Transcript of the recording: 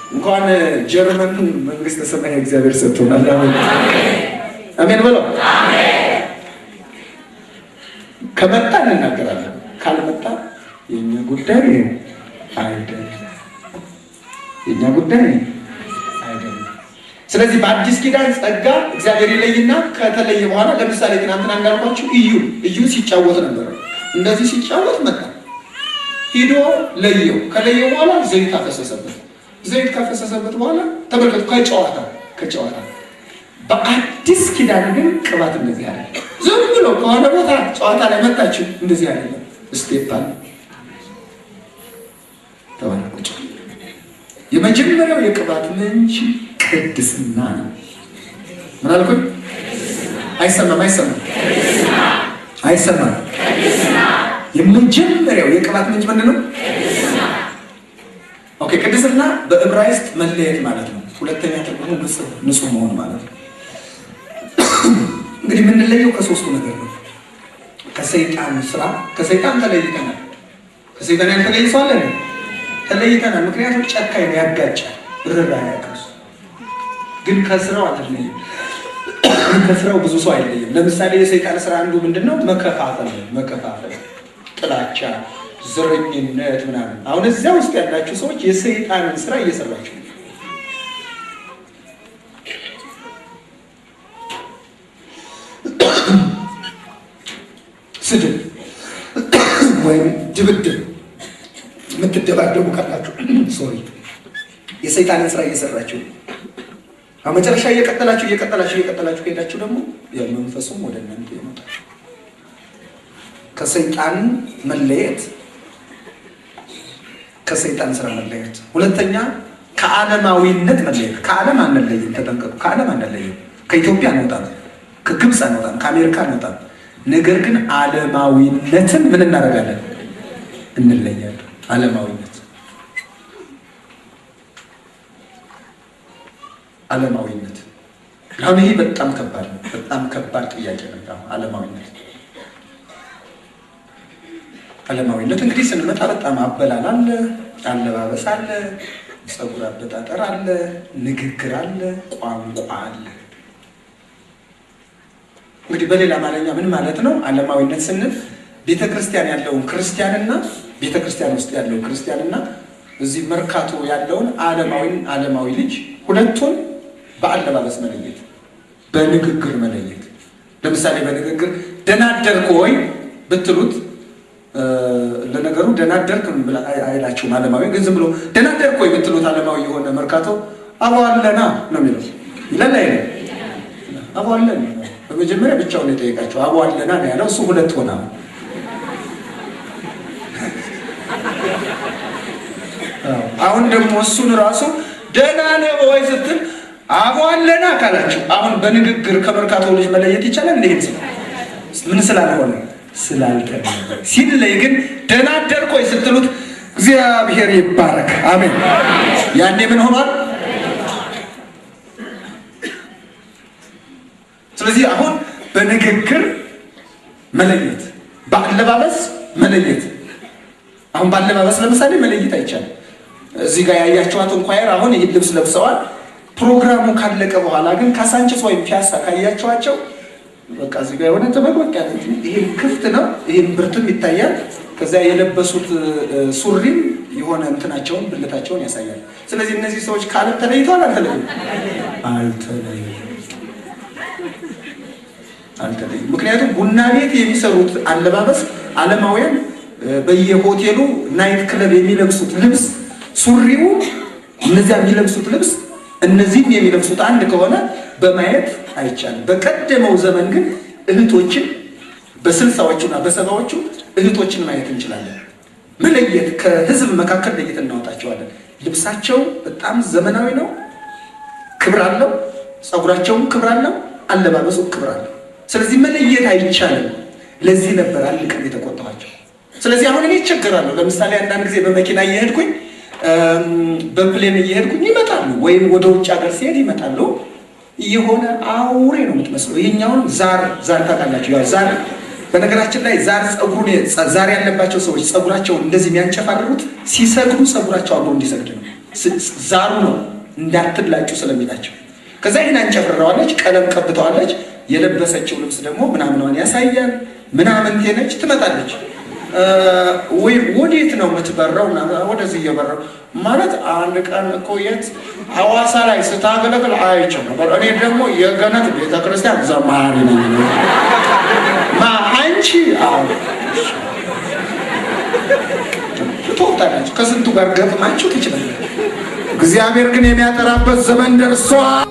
እንኳን ጀርመን መንግስተ ሰማይ እግዚአብሔር ሰጥቶናል። አሜን በለው። ከመጣ እንናገራለን፣ ካልመጣ የኛ ጉዳይ አይደለም፣ የኛ ጉዳይ አይደለም። ስለዚህ በአዲስ ኪዳን ጸጋ እግዚአብሔር ይለይና ከተለየ በኋላ ለምሳሌ ትናንትና እንዳልኳችሁ እዩ ሲጫወት ነበር። እንደዚህ ሲጫወት መጣ፣ ሂዶ ለየው። ከለየው በኋላ ዘይት አፈሰሰበት። ዘይት ካፈሰሰበት በኋላ ተመልከቱ፣ ከጨዋታ በአዲስ ኪዳን ግን ቅባት እንደዚህ አለ። ዝም ብሎ ከሆነ ቦታ ጨዋታ ላይ መጣችሁ እንደዚህ አለ። ስቴፕ አለ። ተባረኩ። የመጀመሪያው የቅባት ምንጭ ቅድስና ነው። ምን አልኩኝ? አይሰማም። የመጀመሪያው የቅባት ምንጭ ምንድን ነው? ኦኬ፣ ቅድስና በዕብራይስጥ መለየት ማለት ነው። ሁለተኛ ትርጉሙ ንጹህ መሆን ማለት ነው። እንግዲህ የምንለየው ከሶስቱ ነገር ነው። ከሰይጣን ስራ፣ ከሰይጣን ተለይተናል። ከሰይጣን ያልተለየ ሰው አለ? ተለይተናል። ምክንያቱም ጨካኝ ነው፣ ያጋጫል፣ ርራ ያቀርሱ። ግን ከስራው አልተለየም። ከስራው ብዙ ሰው አይለየም። ለምሳሌ የሰይጣን ስራ አንዱ ምንድነው? መከፋፈል፣ ጥላቻ፣ ዘረኝነት ምናምን። አሁን እዚያ ውስጥ ያላችሁ ሰዎች የሰይጣንን ስራ እየሰራችሁ ነው። ስድብ ወይም ድብድብ የምትደባደቡ ካላችሁ ሶሪ፣ የሰይጣንን ስራ እየሰራችሁ ነው። መጨረሻ እየቀጠላችሁ ከሄዳችሁ ደግሞ መንፈሱም ወደ እናንተ ይመጣል። ከሰይጣን መለየት፣ ከሰይጣን ስራ መለየት። ሁለተኛ ከዓለማዊነት መለየት። ከዓለም አንለይም፣ ተጠንቀቁ። ከዓለም አንለይም። ከኢትዮጵያ አንወጣም፣ ከግብፅ አንወጣም፣ ከአሜሪካ አንወጣም። ነገር ግን ዓለማዊነትን ምን እናደርጋለን? እንለያለን። ዓለማዊነት አሁን ይሄ በጣም ከባድ ነው። በጣም ከባድ ጥያቄ ነው። ዓለማዊነት እንግዲህ ስንመጣ በጣም አበላል አለ፣ አለባበስ አለ፣ ፀጉር አበጣጠር አለ፣ ንግግር አለ፣ ቋንቋ አለ። እንግዲህ በሌላ አማርኛ ምን ማለት ነው? ዓለማዊነት ስንል ቤተክርስቲያን ያለውን ክርስቲያንና ቤተክርስቲያን ውስጥ ያለው ክርስቲያንና እዚህ መርካቶ ያለውን ዓለማዊ ልጅ ሁለቱን በአለባበስ መለየት፣ በንግግር መለየት። ለምሳሌ በንግግር ደህና አደርክ ወይ ብትሉት፣ ለነገሩ ደህና አደርክ አይላችሁም ዓለማዊ። ግን ዝም ብሎ ደህና አደርክ ወይ ብትሉት ዓለማዊ የሆነ መርካቶ አቧለና ነው የሚለው። ይላል አይደል? አቧለና በመጀመሪያ ብቻውን የጠየቃቸው አቧለና ነው ያለው። እሱ ሁለት ሆና አሁን ደግሞ እሱን ራሱ ደህና ነህ ወይ ስትል አቧለና ካላችሁ፣ አሁን በንግግር ከመርካቶ ልጅ መለየት ይቻላል? እንዴት ምን ስላልሆነ ስላልተለየ። ሲለይ ግን ደህና አደርክ ወይ ስትሉት እግዚአብሔር ይባረክ፣ አሜን። ያኔ ምን ሆኗል? ስለዚህ አሁን በንግግር መለየት፣ በአለባበስ መለየት። አሁን በአለባበስ ለምሳሌ መለየት አይቻልም። እዚህ ጋር ያያችኋት እንኳየር አሁን ይህን ልብስ ለብሰዋል። ፕሮግራሙ ካለቀ በኋላ ግን ካሳንችስ ወይም ፒያሳ ካያችኋቸው በቃ እዚህ ጋር የሆነ ተበልወቅ ያለ ይሄን ክፍት ነው፣ ይሄን ብርቱም ይታያል። ከዛ የለበሱት ሱሪም የሆነ እንትናቸውን ብልታቸውን ያሳያል። ስለዚህ እነዚህ ሰዎች ከዓለም ተለይተዋል? አልተለዩም። ምክንያቱም ቡና ቤት የሚሰሩት አለባበስ ዓለማውያን በየሆቴሉ ናይት ክለብ የሚለብሱት ልብስ ሱሪው፣ እነዚያ የሚለብሱት ልብስ እነዚህም የሚለብሱት አንድ ከሆነ በማየት አይቻልም። በቀደመው ዘመን ግን እህቶችን በ60ዎቹና በ70ዎቹ እህቶችን ማየት እንችላለን። መለየት፣ ከህዝብ መካከል ለየት እናወጣቸዋለን። ልብሳቸው በጣም ዘመናዊ ነው፣ ክብር አለው። ፀጉራቸውም ክብር አለው፣ አለባበሱ ክብር አለው። ስለዚህ መለየት አይቻልም። ለዚህ ነበር አንድ ቀን የተቆጣኋቸው። ስለዚህ አሁን እኔ እቸገራለሁ። ለምሳሌ አንዳንድ ጊዜ በመኪና እየሄድኩኝ በፕሌን እየሄድኩኝ ይመጣሉ፣ ወይም ወደ ውጭ ሀገር ሲሄድ ይመጣሉ። የሆነ አውሬ ነው የምትመስለው። ይሄኛውን ዛር ታውቃላችሁ? ያው ዛር፣ በነገራችን ላይ ዛር ያለባቸው ሰዎች ፀጉራቸውን እንደዚህ የሚያንጨፋርሩት ሲሰግዱ ፀጉራቸው አብሮ እንዲሰግድ ነው። ዛሩ ነው እንዳትላጩ ስለሚላቸው። ከዛ ይሄን አንጨፍረዋለች፣ ቀለም ቀብተዋለች። የለበሰችው ልብስ ደግሞ ምናምኗን ያሳያል። ምናምን ነች። ትመጣለች። ወይ ወዴት ነው የምትበረው? ወደዚህ እየበረው ማለት አንድ ቀን እኮ የት ሐዋሳ ላይ ስታገለግል አይቼው ነበር። እኔ ደግሞ የገነት ቤተክርስቲያን ዘማሪ ነኝ። አንቺ ትወጣላችሁ፣ ከስንቱ ጋር ገጥማችሁ ትችላላችሁ። እግዚአብሔር ግን የሚያጠራበት ዘመን ደርሷል።